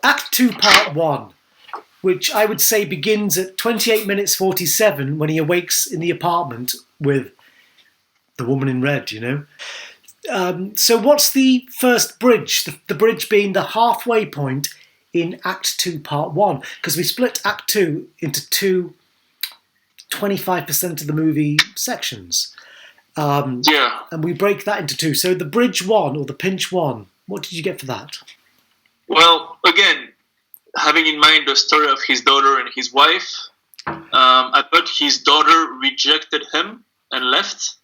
Act 2, Part 1, which I would say begins at 28 minutes 47 when he awakes in the apartment with the woman in red, you know. So what's the first bridge? The bridge being the halfway point in Act 2, Part 1. Because we split Act 2 into two 25% of the movie sections. And we break that into two. So the bridge 1, or the pinch 1, what did you get for that? Well, again, having in mind the story of his daughter and his wife, I thought his daughter rejected him and left.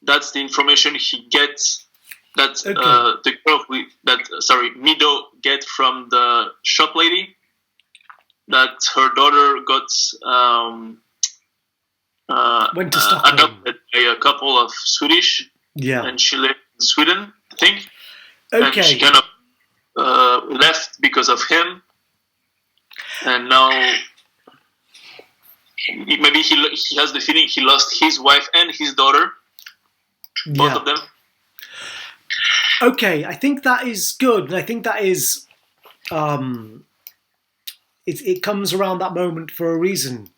That's the information he gets. That the girl Mido get from the shop lady. That her daughter went to Stockholm. Adopted by a couple of Swedish. Yeah, and she lived in Sweden, I think. Okay. And she kind of left because of him, and now maybe he has the feeling he lost his wife and his daughter, both of them. Okay, I think that is good, and I think that is it comes around that moment for a reason.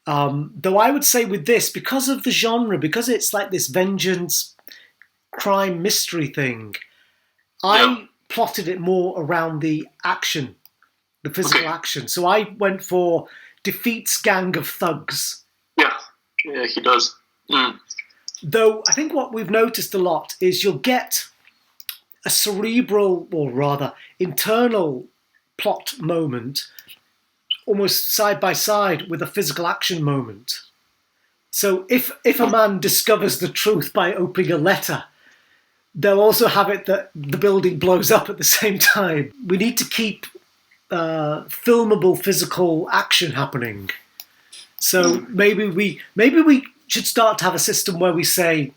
Though I would say with this, because of the genre, because it's like this vengeance, crime, mystery thing, I plotted it more around the action, the physical action. So I went for defeats gang of thugs. Yeah, he does. Though I think what we've noticed a lot is you'll get a cerebral, or rather internal plot moment almost side by side with a physical action moment. So if a man discovers the truth by opening a letter, they'll also have it that the building blows up at the same time. We need to keep filmable physical action happening. So maybe we should start to have a system where we say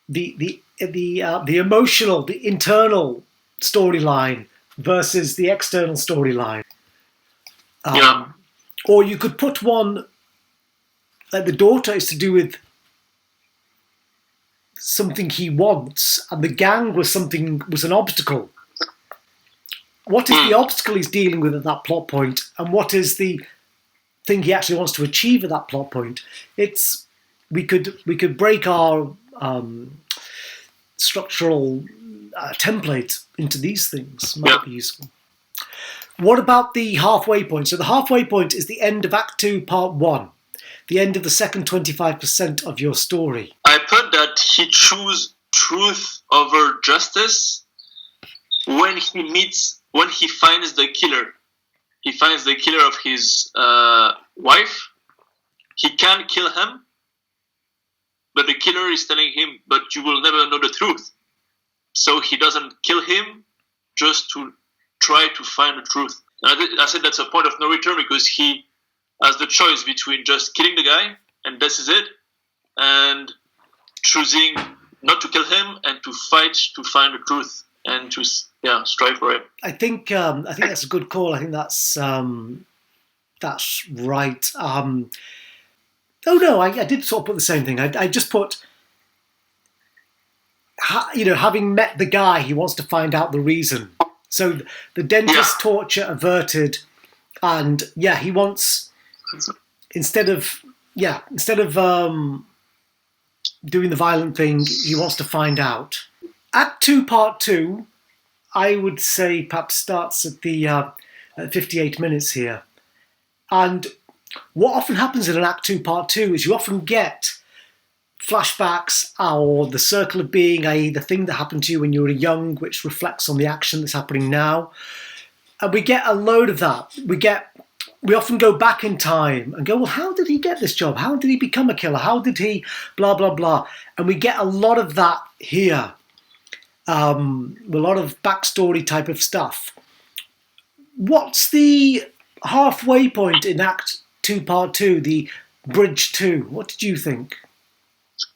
the emotional, the internal storyline versus the external storyline. Or you could put one like the daughter is to do with something he wants, and the gang was an obstacle. What is the obstacle he's dealing with at that plot point, and what is the thing he actually wants to achieve at that plot point? We could break our structural template into these things. Might be useful. What about the halfway point? So the halfway point is the end of Act 2, Part 1. The end of the second 25% of your story. I thought that he chose truth over justice when he finds the killer. He finds the killer of his wife. He can kill him, but the killer is telling him, but you will never know the truth. So he doesn't kill him just to try to find the truth. And I said that's a point of no return, because he has the choice between just killing the guy, and this is it, and choosing not to kill him and to fight to find the truth and to strive for it. I think that's a good call. I think that's right. I did sort of put the same thing. I just put, having met the guy, he wants to find out the reason. So the dentist torture averted, and he wants, instead of doing the violent thing, he wants to find out. Act 2, Part 2, I would say perhaps starts at the 58 minutes here. And what often happens in an Act 2, Part 2 is you often get flashbacks, or the circle of being, i.e. the thing that happened to you when you were young, which reflects on the action that's happening now. And we get a load of that. We often go back in time and go, well, how did he get this job? How did he become a killer? How did he blah, blah, blah? And we get a lot of that here. A lot of backstory type of stuff. What's the halfway point in Act 2, Part 2, the Bridge 2? What did you think?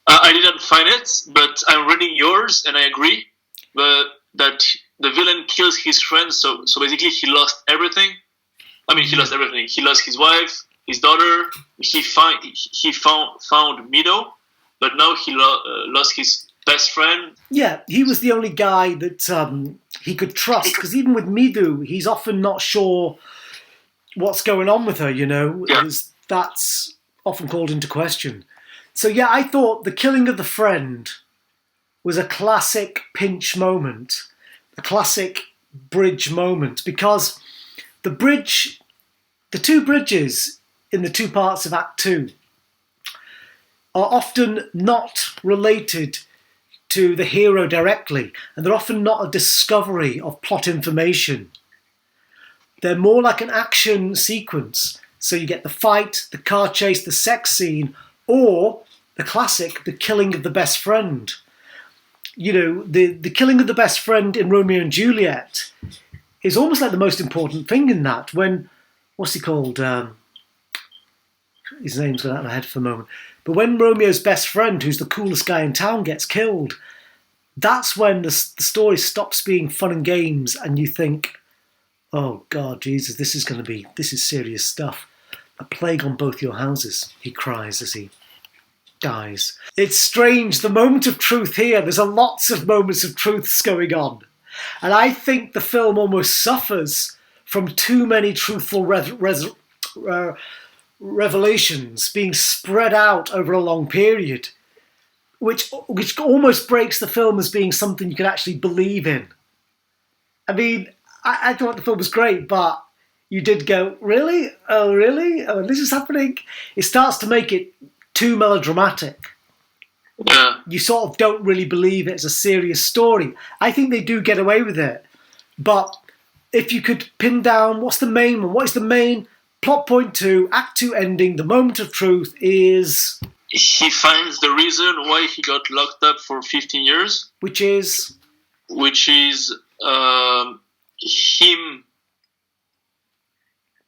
I didn't find it, but I'm reading yours, and I agree. But that the villain kills his friends, so basically he lost everything. I mean, he lost everything. He lost his wife, his daughter. He found Mido, but now he lost his best friend. Yeah, he was the only guy that he could trust, because even with Midu, he's often not sure what's going on with her, you know. Yeah. That's often called into question. So yeah, I thought the killing of the friend was a classic pinch moment, a classic bridge moment, because the two bridges in the two parts of Act 2 are often not related to the hero directly, and they're often not a discovery of plot information. They're more like an action sequence. So you get the fight, the car chase, the sex scene, or the classic, the killing of the best friend. You know, the killing of the best friend in Romeo and Juliet is almost like the most important thing in that. When, what's he called? His name's gone out of my head for a moment. But when Romeo's best friend, who's the coolest guy in town, gets killed, that's when the story stops being fun and games, and you think, oh God, Jesus, this is serious stuff. A plague on both your houses, he cries as he dies. It's strange, the moment of truth here, there's lots of moments of truths going on. And I think the film almost suffers from too many truthful revelations being spread out over a long period, which almost breaks the film as being something you can actually believe in. I mean, I thought the film was great, but you did go, really? Oh, really? Oh, this is happening? It starts to make it too melodramatic. Yeah. You sort of don't really believe it's a serious story. I think they do get away with it. But if you could pin down, what's the main one? What is the main plot point 2, Act 2 ending, the moment of truth is... He finds the reason why he got locked up for 15 years. Which is him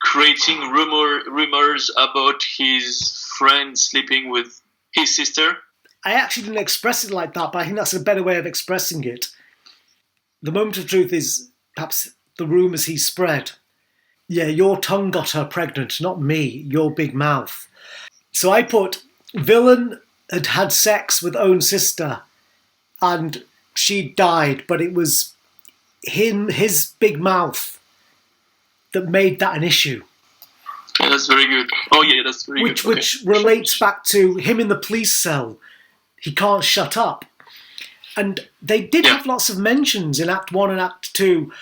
creating rumors about his friend sleeping with his sister. I actually didn't express it like that, but I think that's a better way of expressing it. The moment of truth is perhaps the rumours he spread. Yeah, your tongue got her pregnant, not me, your big mouth. So I put, villain had had sex with own sister and she died, but it was his big mouth that made that an issue. Yeah, that's very good. Oh yeah, that's very good. Which relates back to him in the police cell. He can't shut up. And they did have lots of mentions in Act 1 and Act 2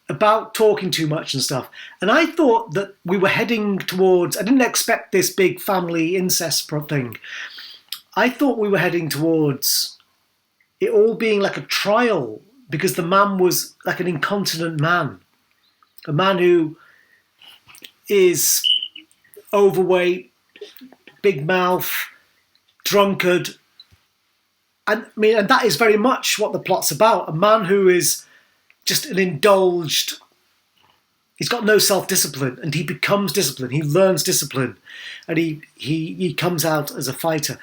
about talking too much and stuff. And I thought that we were heading towards... I didn't expect this big family incest thing. I thought we were heading towards it all being like a trial, because the man was like an incontinent man. A man who is overweight, big mouth, drunkard. And I mean, and that is very much what the plot's about. A man who is just an indulged, he's got no self-discipline, and he becomes disciplined. He learns discipline, and he comes out as a fighter.